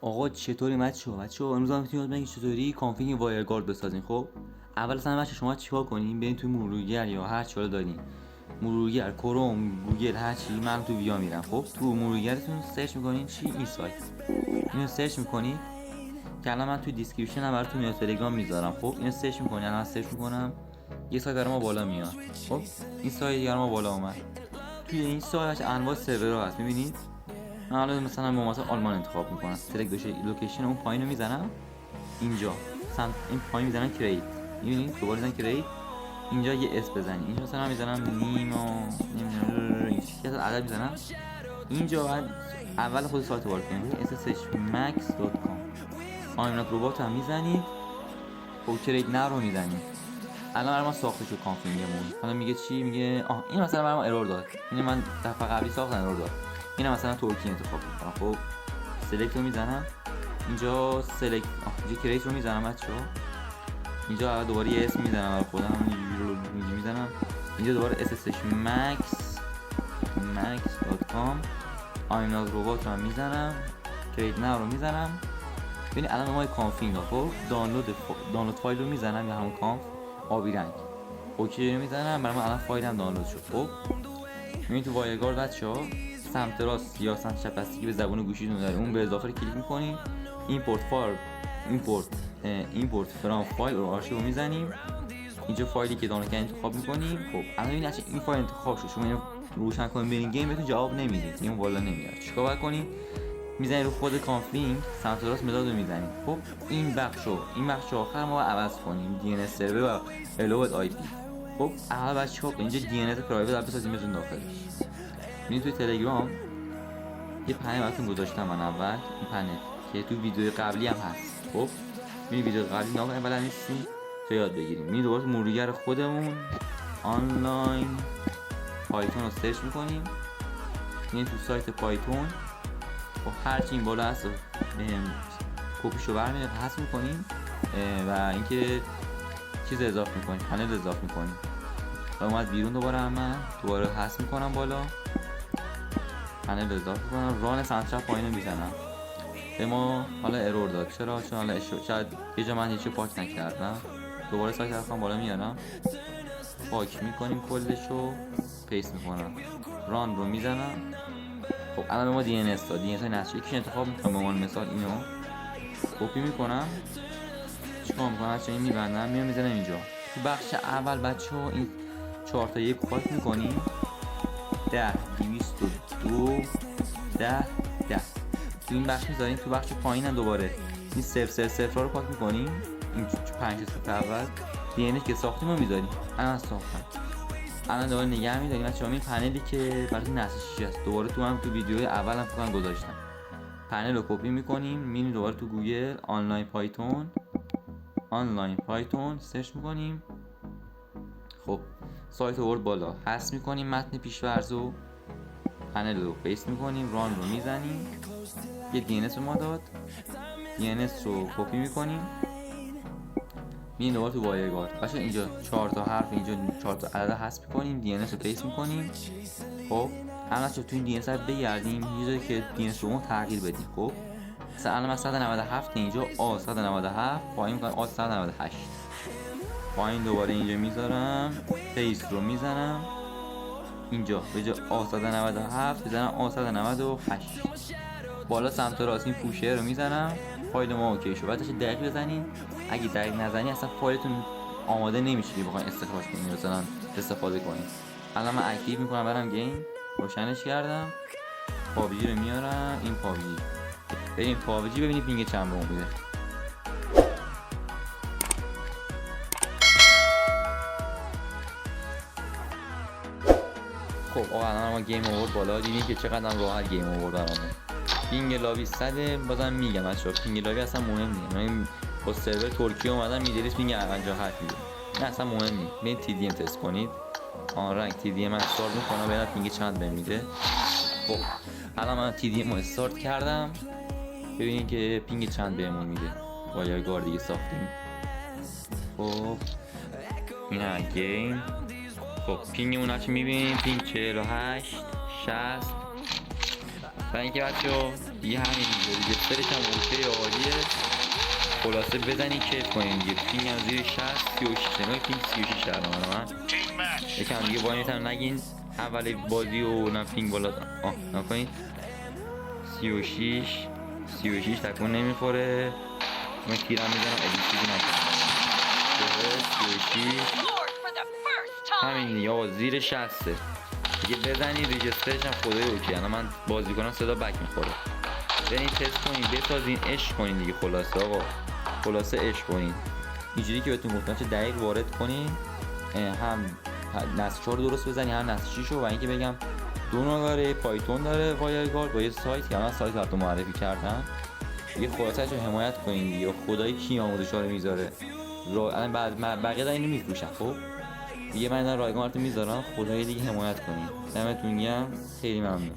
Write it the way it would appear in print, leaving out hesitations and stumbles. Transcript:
آقا چطوری بچه‌ها امروز هم میتونید بگید چطوری کانفیگ وایرگارد بسازین. خب اول اصلا بچه شما چیکار کنین؟ برین توی مرورگر یا هر چی دارین، مرورگر، کروم، گوگل، هر چی. من تو ویا میرم. خب تو مرورگرتون سرچ میکنین چی؟ این سایت، اینو سرچ میکنید که الان من توی دیسکریپشن هم براتون میاد، تلگرام میذارم. خب اینو سرچ میکنین. الان سرچ میکنم یه سایت برای ما بالا میاد. خب این سایت برای ما بالا اومد. توی این سایت انواع سرورها هست، میبینید. من حالا مثلا مثلا آلمان انتخاب میکنم، سلکت بشه لوکیشن اون پایین رو میزنم اینجا، مثلا این پایین میزنم کریت، میبینید دوباره میزنم کریت، اینجا یه اس بزنید، اینجا مثلا میزنم نیما، نمیدونم یه عدد میزنم اینجا. بعد اول خود سایت رو وارد کنید sshmax.com، آیمنات ربات هم میزنید. خب کریت نه رو میزنید. الان برای ما ساخته شد کانفیگمون. حالا میگه چی؟ میگه این مثلا برای ما ارور داد، اینو من دفعه قبلی ساختم ارور داد، اینم مثلا ترکی انتخاب میکنم. خب سلکت رو میزنم اینجا، سلکت اینجا کریت رو میزنم بچه‌ها، اینجا دوباره یه اسم میزنم برای خودم، اینجا میزنم اینجا دوباره sshmax.com، آیمناز ربات رو میزنم، کریت ناو رو میزنم. ببین الان ما کانفیگ داد. خب دانلود فایل رو میزنم یا همون کانف آبی رنگ، اوکی رو میزنم. برای من الان فایلم دانلود شد. خب ببین تو وایرگارد بچه‌ها سمت راست یا سمت چپ بستگی به زبون گوشیتون داره، اون به اضافه کلیک می‌کنیم، ایمپورت فرام فایل رو آرشیو رو میزنیم اینجا، فایلی که دانلود کردین انتخاب می‌کنیم. خب الان ببین این فایل انتخاب شد، شما اینو روشن کنین برین گیم بهتون جواب نمیده، این بالا نمیاد. چیکار باید کنین؟ میزنید رو خود کانفیگ سمت راست مداد رو میزنید. خب این بخش آخر ما عوض کنیم دی ان اس سرور و الوت آی پی. خب اول بچه‌ها اینجا دی ان اس پرایوت رو بسازیم بزنید داخلش. ببینید توی تلگرام یه پنل براتون گذاشتم من اول، این پنل که تو ویدیو قبلی هم هست. خب این ویدیو قبلی ناگهان بلد نیستیم تو یاد بگیریم. این دوباره مرورگر خودمون آنلاین پایتون رو سرچ می‌کنیم، این تو سایت پایتون. خب هرچی این بالا هست کپیشو برمی‌داریم حذف می‌کنیم و اینکه چیز اضافه می‌کنیم، پنل اضافه می‌کنیم. اومد بیرون دوباره حذف می‌کنم بالا، پنل اضافه کنم، ران سمت چپ پایین میزنم. به ما حالا ارور داد. چرا؟ چون حالا شاید یه جا من هیچی پاک نکردم. دوباره سایت رفتم بالا میارم، پاک میکنیم کلشو، پیست میکنم، ران رو میزنم. خب الان به ما دی ان اس داد، دی ان اس نصفی که انتخاب میکنم. به عنوان مثال اینو کپی میکنم، چیکار میکنم؟ بچه‌ها این میبندم، میذارم اینجا تو بخش اول. بچه‌ها این 4 تا 1 پاک میکنیم، 10 202 10 تو این بخش میذاریم. تو بخش پایین هم دوباره این 000 رو پاک میکنیم، این 5 صفر اول دی ان که ساختیم رو میذاریم. الان ساختم، الان دوباره نگه میداریم. بچه‌ها این پنلی که برای نصب هست دوباره تو ویدیوی اولم فکر گذاشتم، پنل رو کپی میکنیم، میریم دوباره تو گوگل آنلاین پایتون سرچ میکنیم. خب سایت ورد بالا، حذف میکنیم متن پیش‌فرضو، پنل رو پیست میکنیم، ران رو میزنیم، یه دی ان اس ما داد، دی ان اس رو کپی میکنیم، میریم دوباره تو وایرگارد. باشه اینجا 4 تا حرف، اینجا 4 تا عدد حذف میکنیم، دی ان اس رو پیست میکنیم. خب الان تو این دی ان اس بگردیم یه جایی که دی ان اس رو تغییر بدیم. خب مثلا الان 197 اینجا آ 197 پایین میکنم آ 198 پایین، دوباره اینجا میذارم، پیست رو میزنم اینجا، به جای آ 197 بزنم آ 198. بالا سمت راست این پوشه رو میزنم، فایل ما اوکی شد. بعدش دقیق بزنین، اگه دقیق نزنی اصلا فایلتون آماده نمیشه که بخواید استخراج کنین مثلا استفاده کنین. الان من اکتیو میکنم، برم گیم روشنش کردم، پابجی رو میارم، این پابجی، بریم پابجی ببینید پینگ چند بهمون میده. خب الان ما گیم آورد بالا، دیدین که چقدر راحت گیم آورد برامون. پینگ لابی 100. بازم میگم بچه‌ها پینگ لابی اصلا مهم نیست. من با سرور ترکیه اومدم میدلیس پینگ 57 میده، نه اصلا مهم نیست. برید تی دی ام تست کنید، آن رنگ تی دی ام استارت میکنم ببینم پینگ چند بهم میده. خب الان من تی دی ام رو استارت کردم، ببینید که پینگ چند بهمون میده. وایرگارد دیگه ساختیم. خب این گیم. خب پینگمون هرچی میبینیم پینگ 48 60. و اینکه بچه‌ها دیگه همین دیگه رجسترش هم اوکی عالیه. خلاصه بزنین کیف کنین دیگه. پینگ هم زیر 60 36 نمای پینگ 36 الان من یکم دیگه وایت هم نگین اول بازی و نه پینگ بالا نکنین. 36 تکون نمیخوره. من تیرم میزنم ادی چیزی نکنم. 36 همین دیگه آقا زیر 60 دیگه بزنین. رجسترش هم خدای اوکی. الان من بازی کنم صدا بک میخوره. برین تست کنین بسازین عشق کنین دیگه. خلاصه آقا خلاصه عشق کنین. اینجوری که بهتون گفتم چه دقیق وارد کنین. هم نسل 4 درست بزنین هم نسل 6 و اینکه بگم دونو داره پایتون داره وایرگارد با یه سایت که من سایت براتون معرفی کردم. یه خلاصه‌شو حمایت کنین دیگه. خدای کی آموزشا رو میذاره الان بقیه دارن اینو میفروشن. خب دیگه من اینا رایگان براتون میذارم. خدای دیگه حمایت کنین. دمتون گرم. خیلی ممنون.